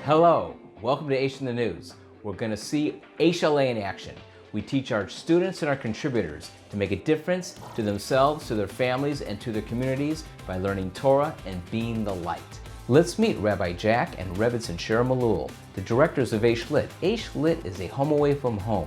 Hello, welcome to Aish in the News. We're going to see Aish in action. We teach our students and our contributors to make a difference to themselves, to their families, and to their communities by learning Torah and being the light. Let's meet Rabbi Jack and Rebbetzin Sher Malul, the directors of Aish Lit. Aish Lit is a home away from home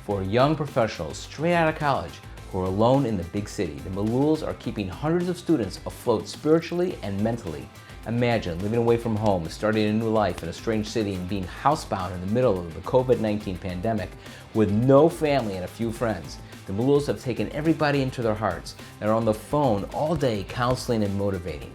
for young professionals straight out of college who are alone in the big city. The Maluls are keeping hundreds of students afloat spiritually and mentally. Imagine living away from home, starting a new life in a strange city and being housebound in the middle of the COVID-19 pandemic with no family and a few friends. The Maluls have taken everybody into their hearts and are on the phone all day counseling and motivating.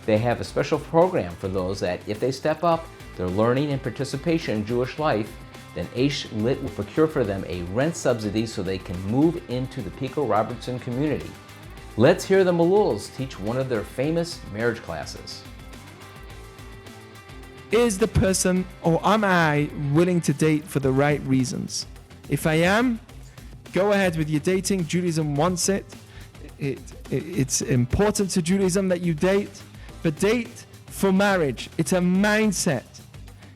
They have a special program for those that, if they step up their learning and participation in Jewish life, then Aish Lit will procure for them a rent subsidy so they can move into the Pico Robertson community. Let's hear the Maluls teach one of their famous marriage classes. Is the person, or am I, willing to date for the right reasons? If I am, go ahead with your dating. Judaism wants it. It's important to Judaism that you date, but date for marriage. It's a mindset.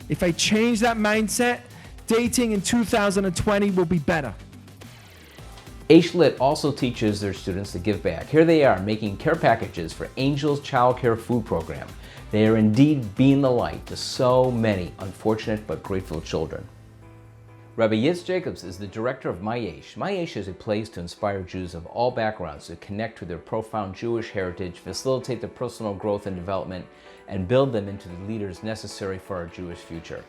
If I change that mindset, dating in 2020 will be better. Aish Lit also teaches their students to give back. Here they are making care packages for Angels Child Care Food Program. They are indeed being the light to so many unfortunate but grateful children. Rabbi Yitz Jacobs is the director of My Aish. My Aish is a place to inspire Jews of all backgrounds to connect with their profound Jewish heritage, facilitate their personal growth and development, and build them into the leaders necessary for our Jewish future.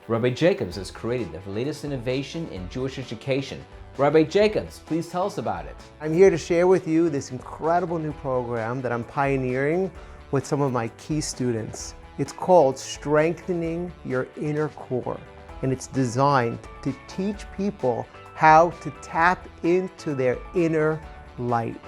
Rabbi Jacobs has created the latest innovation in Jewish education. Rabbi Jacobs, please tell us about it. I'm here to share with you this incredible new program that I'm pioneering with some of my key students. It's called Strengthening Your Inner Core, and it's designed to teach people how to tap into their inner light.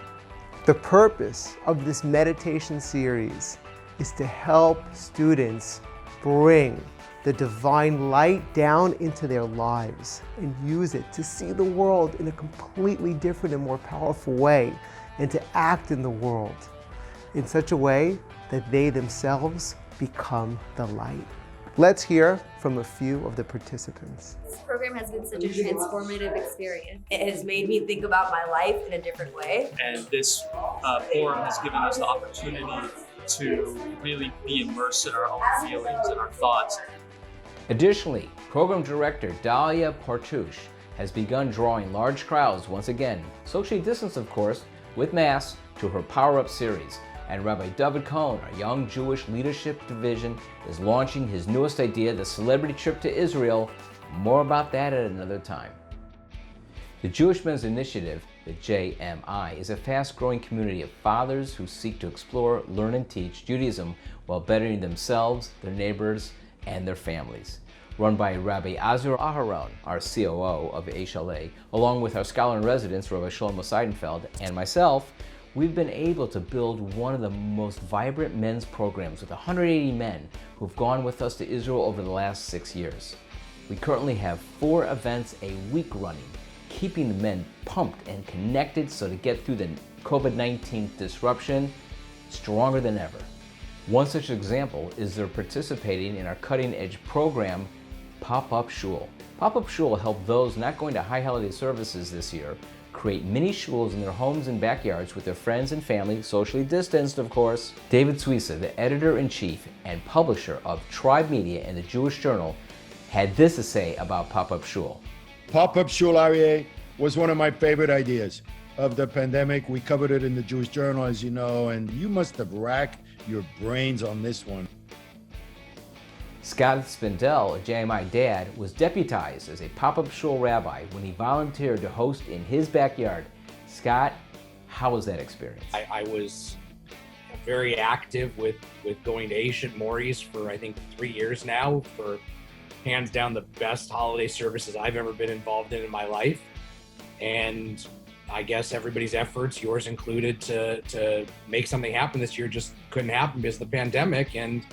The purpose of this meditation series is to help students bring the divine light down into their lives and use it to see the world in a completely different and more powerful way, and to act in the world in such a way that they themselves become the light. Let's hear from a few of the participants. This program has been such a transformative experience. It has made me think about my life in a different way. And this forum has given us the opportunity to really be immersed in our own feelings and our thoughts. Additionally, program director Dalia Partouche has begun drawing large crowds once again, socially distanced of course, with masks, to her Power Up series. And Rabbi David Cohen, our Young Jewish Leadership Division, is launching his newest idea, the Celebrity Trip to Israel. More about that at another time. The Jewish Men's Initiative, the JMI, is a fast-growing community of fathers who seek to explore, learn, and teach Judaism while bettering themselves, their neighbors, and their families. Run by Rabbi Azur Aharon, our COO of Aish LA, along with our scholar-in-residence, Rabbi Shlomo Seidenfeld, and myself, we've been able to build one of the most vibrant men's programs with 180 men who've gone with us to Israel over the last 6 years. We currently have 4 events a week running, keeping the men pumped and connected so to get through the COVID-19 disruption stronger than ever. One such example is they're participating in our cutting-edge program, Pop-Up Shul. Pop-Up Shul will help those not going to high holiday services this year create mini shuls in their homes and backyards with their friends and family, socially distanced of course. David Suissa, the editor-in-chief and publisher of Tribe Media and the Jewish Journal, had this to say about Pop-Up Shul. Pop-Up Shul, Aryeh, was one of my favorite ideas of the pandemic. We covered it in the Jewish Journal, as you know, and you must have racked your brains on this one. Scott Spindell, a JMI dad, was deputized as a pop-up shul rabbi when he volunteered to host in his backyard. Scott, how was that experience? I was very active with going to Aish at Morey's for I think 3 years now, for hands down the best holiday services I've ever been involved in my life. And I guess everybody's efforts, yours included, to make something happen this year just couldn't happen because of the pandemic. And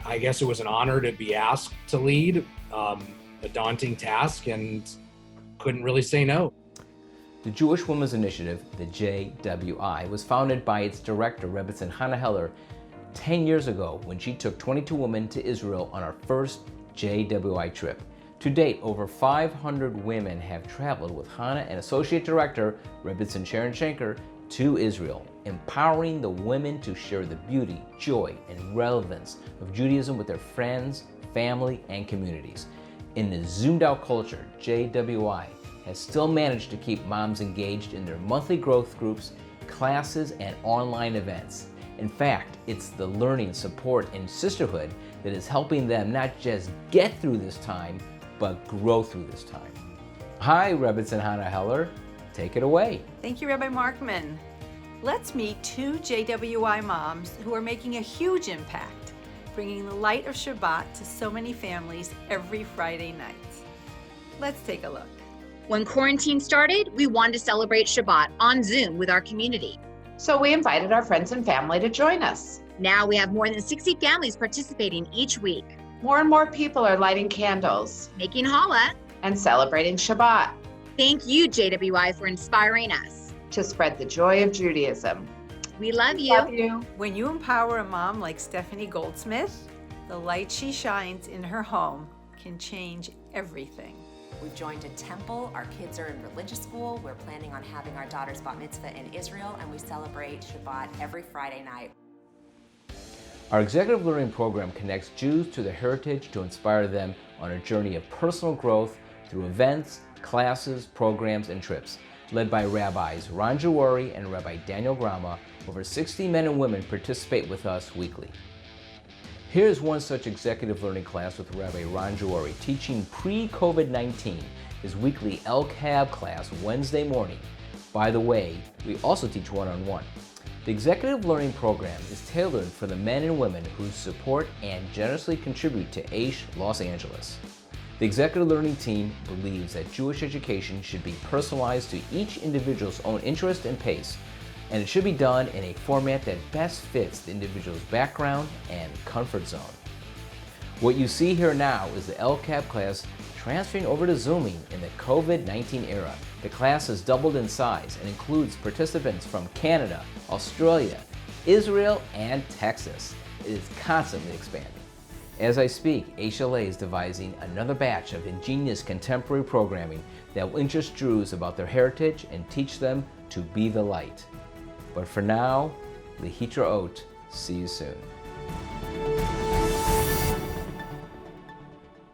I guess it was an honor to be asked to lead, a daunting task, and couldn't really say no. The Jewish Women's Initiative, the JWI, was founded by its director, Rebbetzin Hannah Heller, 10 years ago when she took 22 women to Israel on our first JWI trip. To date, over 500 women have traveled with Hannah and Associate Director Rebbitzin Sharon Schenker to Israel, empowering the women to share the beauty, joy, and relevance of Judaism with their friends, family, and communities. In the zoomed-out culture, JWI has still managed to keep moms engaged in their monthly growth groups, classes, and online events. In fact, it's the learning, support, and sisterhood that is helping them not just get through this time, but grow through this time. Hi, Rebbitzin Hannah Heller. Take it away. Thank you, Rabbi Markman. Let's meet two JWI moms who are making a huge impact, bringing the light of Shabbat to so many families every Friday night. Let's take a look. When quarantine started, we wanted to celebrate Shabbat on Zoom with our community. So we invited our friends and family to join us. Now we have more than 60 families participating each week. More and more people are lighting candles, making challah, and celebrating Shabbat. Thank you, JWI, for inspiring us to spread the joy of Judaism. We love you. Love you. When you empower a mom like Stephanie Goldsmith, the light she shines in her home can change everything. We've joined a temple, our kids are in religious school, we're planning on having our daughter's bat mitzvah in Israel, and we celebrate Shabbat every Friday night. Our executive learning program connects Jews to their heritage to inspire them on a journey of personal growth through events, classes, programs, and trips. Led by Rabbis Ron Jawari and Rabbi Daniel Grama, over 60 men and women participate with us weekly. Here's one such executive learning class with Rabbi Ron Jawari teaching pre-COVID-19, his weekly LCAB class Wednesday morning. By the way, we also teach one-on-one. The executive learning program is tailored for the men and women who support and generously contribute to Aish Los Angeles. The executive learning team believes that Jewish education should be personalized to each individual's own interest and pace, and it should be done in a format that best fits the individual's background and comfort zone. What you see here now is the LCAB class transferring over to Zooming in the COVID-19 era. The class has doubled in size and includes participants from Canada, Australia, Israel, and Texas. It is constantly expanding. As I speak, HLA is devising another batch of ingenious contemporary programming that will interest Jews about their heritage and teach them to be the light. But for now, Lehitraot, see you soon.